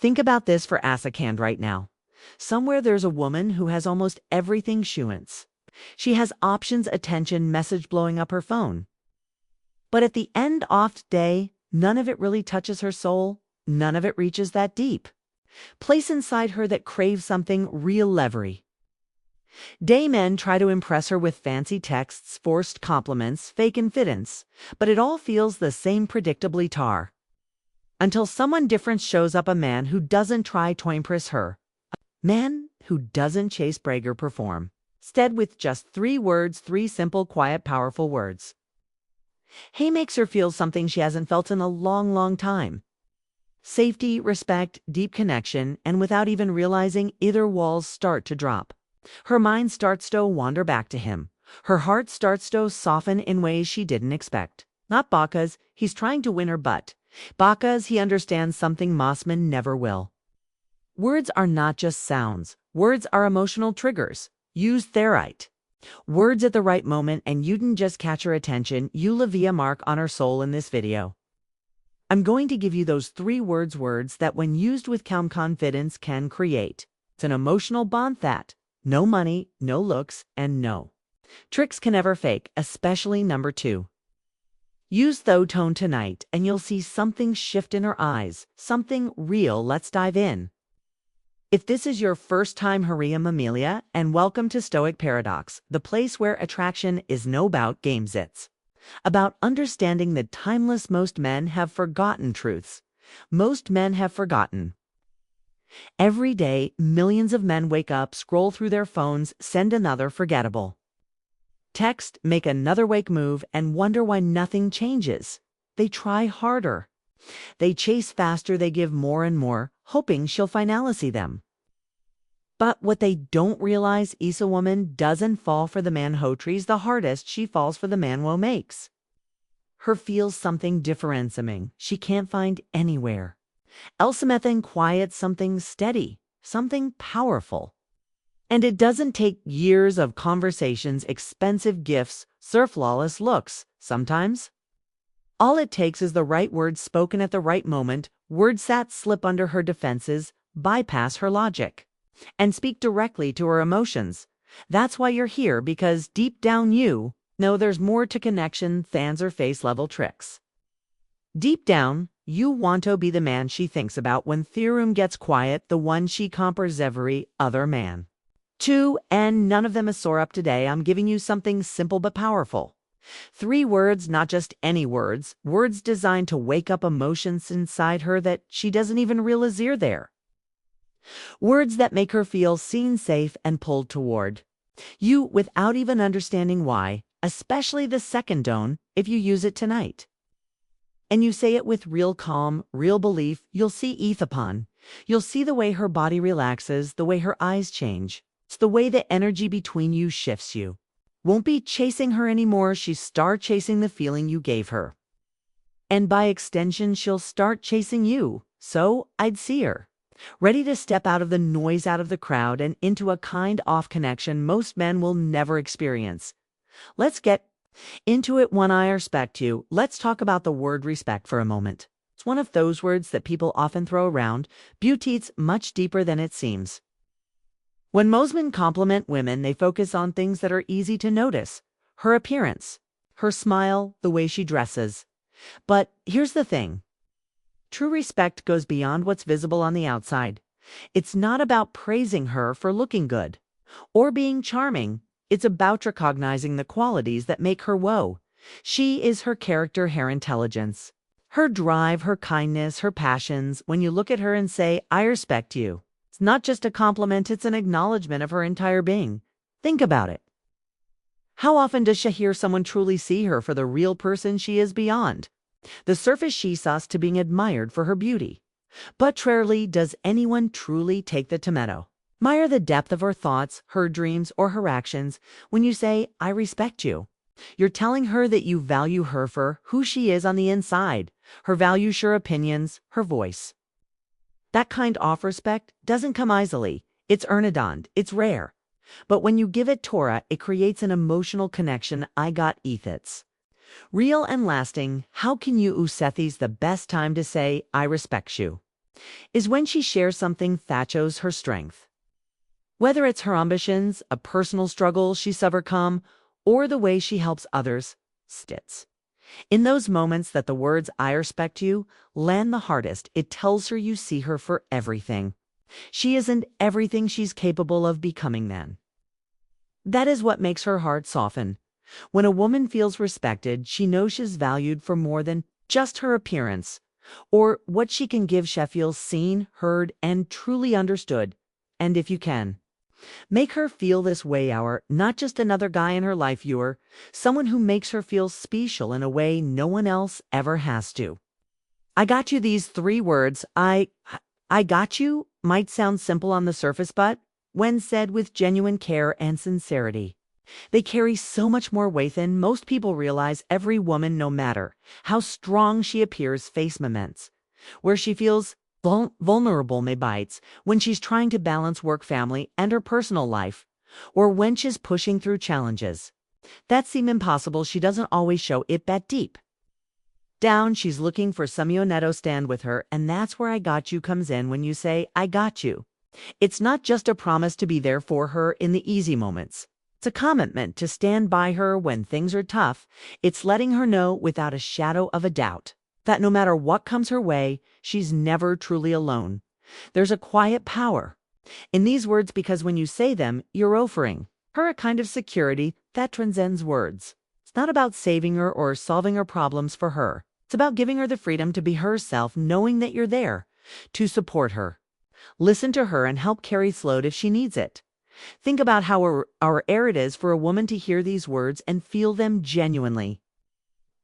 Think about this for a second right now. Somewhere there's a woman who has almost everything she wants. She has options, attention, message blowing up her phone. But at the end of the day, none of it really touches her soul. None of it reaches that deep. Place inside her that craves something real levery. Day men try to impress her with fancy texts, forced compliments, fake confidence, but it all feels the same predictably tar. Until someone different shows up, a man who doesn't try to impress her. A man who doesn't chase, brag, or perform. Instead, with just 3 words, 3 simple, quiet, powerful words. He makes her feel something she hasn't felt in a long, long time. Safety, respect, deep connection, and without even realizing, either walls start to drop. Her mind starts to wander back to him. Her heart starts to soften in ways she didn't expect. Not because he's trying to win her butt, because he understands something Mossman never will. Words are not just sounds. Words are emotional triggers. Use Therite. Words at the right moment, and you didn't just catch her attention, you leave a mark on her soul in this video. I'm going to give you those 3 words that when used with calm confidence can create. It's an emotional bond that no money, no looks, and no tricks can ever fake, especially number 2. Use the tone tonight and you'll see something shift in her eyes, something real. Let's dive in. If this is your first time, Hariam Amelia, and welcome to Stoic Paradox, the place where attraction is no about games, it's about understanding the timeless most men have forgotten truths. Most men have forgotten. Every day, millions of men wake up, scroll through their phones, send another forgettable text, make another wake move, and wonder why nothing changes. They try harder. They chase faster, they give more and more, hoping she'll finally see them. But what they don't realize is a woman doesn't fall for the man who tries the hardest, she falls for the man who makes her feels something differentiating she can't find anywhere. Something quiet, something steady, something powerful. And it doesn't take years of conversations, expensive gifts, flawless looks. Sometimes all it takes is the right words spoken at the right moment, words that slip under her defenses, bypass her logic, and speak directly to her emotions. That's why you're here, because deep down you know there's more to connection than her face-level tricks. Deep down, you want to be the man she thinks about when the room gets quiet, the one she compares every other man to, and none of them is sore up today. I'm giving you something simple but powerful. 3 words, not just any words, words designed to wake up emotions inside her that she doesn't even realize are there. Words that make her feel seen, safe, and pulled toward you without even understanding why, especially the second tone if you use it tonight. And you say it with real calm, real belief, you'll see Ethapon. You'll see the way her body relaxes, the way her eyes change. It's the way the energy between you shifts. You won't be chasing her anymore, she'll start chasing the feeling you gave her. And by extension, she'll start chasing you. So I'd see her ready to step out of the noise, out of the crowd, and into a kind of connection most men will never experience. Let's get into it. When I respect you, let's talk about the word respect for a moment. It's one of those words that people often throw around. Beauty's much deeper than it seems. When most men compliment women, they focus on things that are easy to notice. Her appearance, her smile, the way she dresses. But here's the thing. True respect goes beyond what's visible on the outside. It's not about praising her for looking good or being charming. It's about recognizing the qualities that make her whoa. She is her character, her intelligence, her drive, her kindness, her passions. When you look at her and say, I respect you, it's not just a compliment, it's an acknowledgement of her entire being. Think about it. How often does she hear someone truly see her for the real person she is beyond the surface she saws, to being admired for her beauty? But rarely does anyone truly take the tomato, admire the depth of her thoughts, her dreams, or her actions. When you say, I respect you, you're telling her that you value her for who she is on the inside, her values, her opinions, her voice. That kind of respect doesn't come easily. It's earned, it's rare. But when you give it Torah, it creates an emotional connection. I got ethits. Real and lasting. How can you Usethis the best time to say, I respect you? is when she shares something that shows her strength. Whether it's her ambitions, a personal struggle she's overcome, or the way she helps others, stits. In those moments that the words "I respect you" land the hardest, it tells her you see her for everything. She isn't everything she's capable of becoming then. That is what makes her heart soften. When a woman feels respected, she knows she's valued for more than just her appearance, or what she can give. She feels seen, heard, and truly understood. And if you can, make her feel this way. You're not just another guy in her life, you're someone who makes her feel special in a way no one else ever has to. I got you. These three words, I got you, might sound simple on the surface, but when said with genuine care and sincerity, they carry so much more weight than most people realize. Every woman, no matter how strong she appears, faces moments where she feels vulnerable, may bites, when she's trying to balance work, family, and her personal life, or when she's pushing through challenges that seem impossible. She doesn't always show it, that deep down she's looking for someone to stand with her, and that's where "I got you" comes in. When you say "I got you," it's not just a promise to be there for her in the easy moments. It's a commitment to stand by her when things are tough. It's letting her know without a shadow of a doubt that no matter what comes her way, she's never truly alone. There's a quiet power in these words, because when you say them, you're offering her a kind of security that transcends words. It's not about saving her or solving her problems for her. It's about giving her the freedom to be herself, knowing that you're there to support her, listen to her, and help carry the load if she needs it. Think about how rare it is for a woman to hear these words and feel them genuinely.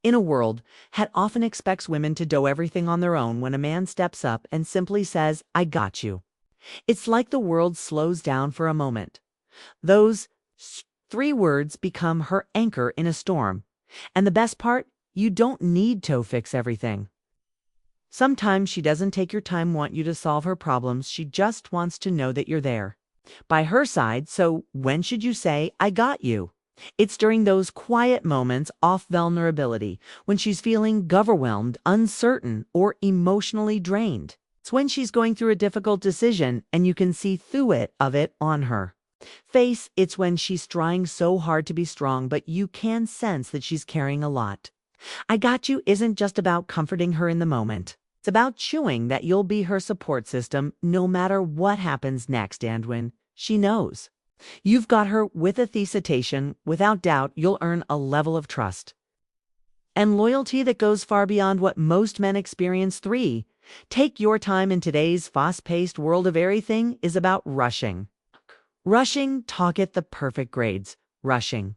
In a world that often expects women to do everything on their own, when a man steps up and simply says, "I got you," it's like the world slows down for a moment. Those three words become her anchor in a storm. And the best part, you don't need to fix everything. Sometimes she doesn't take your time, want you to solve her problems. She just wants to know that you're there by her side. So when should you say, "I got you"? It's during those quiet moments of vulnerability, when she's feeling overwhelmed, uncertain, or emotionally drained. It's when she's going through a difficult decision and you can see through it on her face. It's when she's trying so hard to be strong, but you can sense that she's carrying a lot. "I got you" isn't just about comforting her in the moment. It's about showing that you'll be her support system no matter what happens next. And when she knows you've got her with a hesitation, without doubt, you'll earn a level of trust and loyalty that goes far beyond what most men experience. 3. Take your time. In today's fast-paced world of everything is about rushing. Rushing to get the perfect grades. Rushing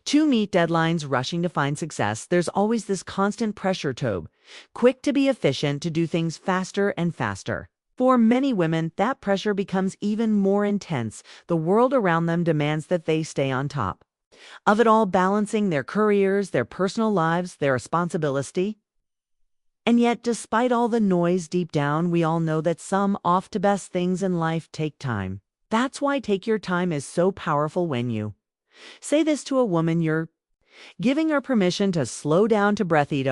to meet deadlines, rushing to find success. There's always this constant pressure to quick, to be efficient, to do things faster and faster. For many women, that pressure becomes even more intense. The world around them demands that they stay on top of it all, balancing their careers, their personal lives, their responsibility. And yet, despite all the noise, deep down, we all know that some of the best things in life take time. That's why take your time is so powerful. When you say this to a woman, you're giving her permission to slow down, to breathe,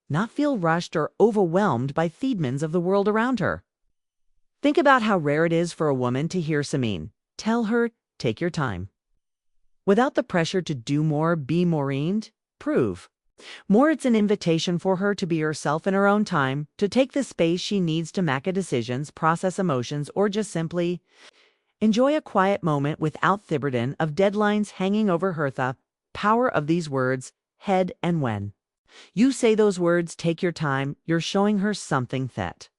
not feel rushed or overwhelmed by the demands of the world around her. Think about how rare it is for a woman to hear someone tell her, "Take your time," without the pressure to do more, be more, and prove more. It's an invitation for her to be herself in her own time, to take the space she needs to make decisions, process emotions, or just simply enjoy a quiet moment without the burden of deadlines hanging over her. The power of these words, head. And when you say those words, "Take your time," you're showing her something that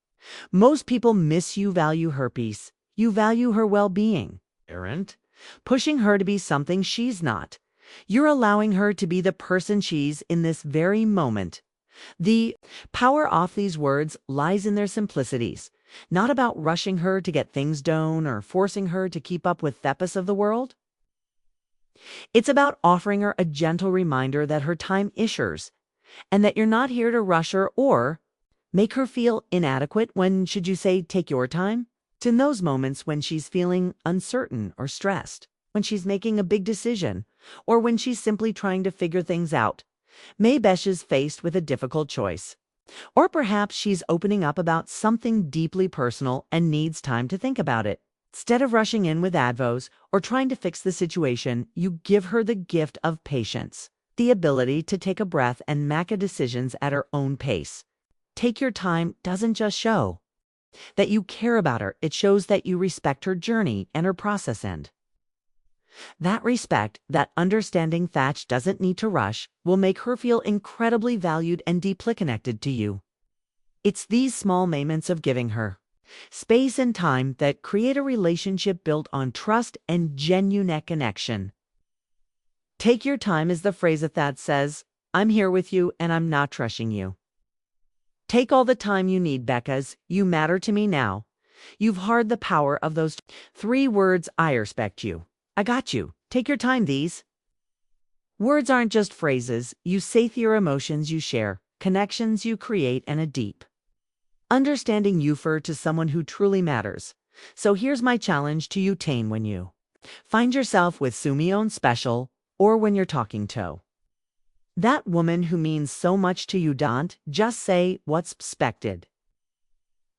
most people miss. You value her peace. You value her well-being. Aren't pushing her to be something she's not. You're allowing her to be the person she's in this very moment. The power of these words lies in their simplicities. Not about rushing her to get things done or forcing her to keep up with the pace of the world. It's about offering her a gentle reminder that her time is yours, and that you're not here to rush her or make her feel inadequate. When should you say, "Take your time"? It's in those moments when she's feeling uncertain or stressed, when she's making a big decision, or when she's simply trying to figure things out. Maybe she's faced with a difficult choice. Or perhaps she's opening up about something deeply personal and needs time to think about it. Instead of rushing in with advos or trying to fix the situation, you give her the gift of patience, the ability to take a breath and make decisions at her own pace. Take your time doesn't just show that you care about her, it shows that you respect her journey and her process end. That respect, that understanding Thatch doesn't need to rush, will make her feel incredibly valued and deeply connected to you. It's these small moments of giving her space and time that create a relationship built on trust and genuine connection. Take your time is the phrase that says, I'm here with you and I'm not rushing you. Take all the time you need, Becca's. You matter to me now. You've heard the power of those 3 words. I respect you. I got you. Take your time. These words aren't just phrases. You say your emotions you share, connections you create, and a deep understanding you for to someone who truly matters. So here's my challenge to you, Tane, when you find yourself with Sumion special or when you're talking to that woman who means so much to you, don't just say what's expected.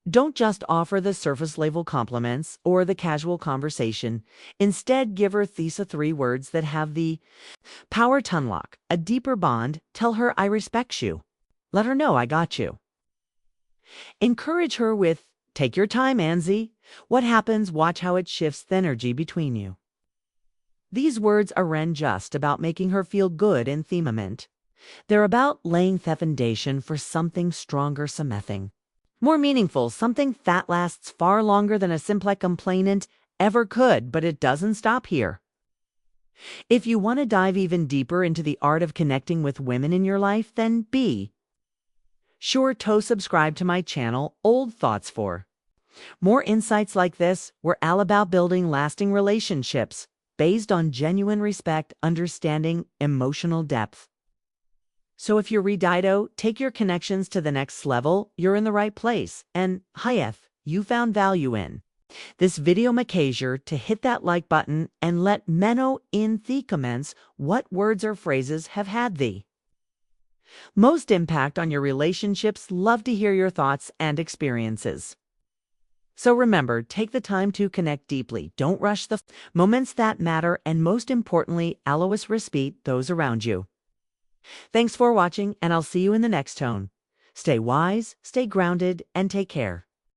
Don't just offer the surface level compliments or the casual conversation. Instead, give her these 3 words that have the power to unlock a deeper bond. Tell her I respect you. Let her know I got you. Encourage her with, take your time, Anzie. What happens? Watch how it shifts the energy between you. These words aren't just about making her feel good in the moment. They're about laying the foundation for something stronger, something more meaningful, something that lasts far longer than a simple complainant ever could, but it doesn't stop here. If you want to dive even deeper into the art of connecting with women in your life, then be sure to subscribe to my channel, Old Thoughts, for more insights like this. We're all about building lasting relationships based on genuine respect, understanding, emotional depth. So if you're Redido, take your connections to the next level, you're in the right place. And if you found value in this video, make sure to hit that like button and let me know in the comments what words or phrases have had the most impact on your relationships. Love to hear your thoughts and experiences. So remember, take the time to connect deeply. Don't rush the moments that matter, and most importantly, always respect those around you. Thanks for watching, and I'll see you in the next tone. Stay wise, stay grounded, and take care.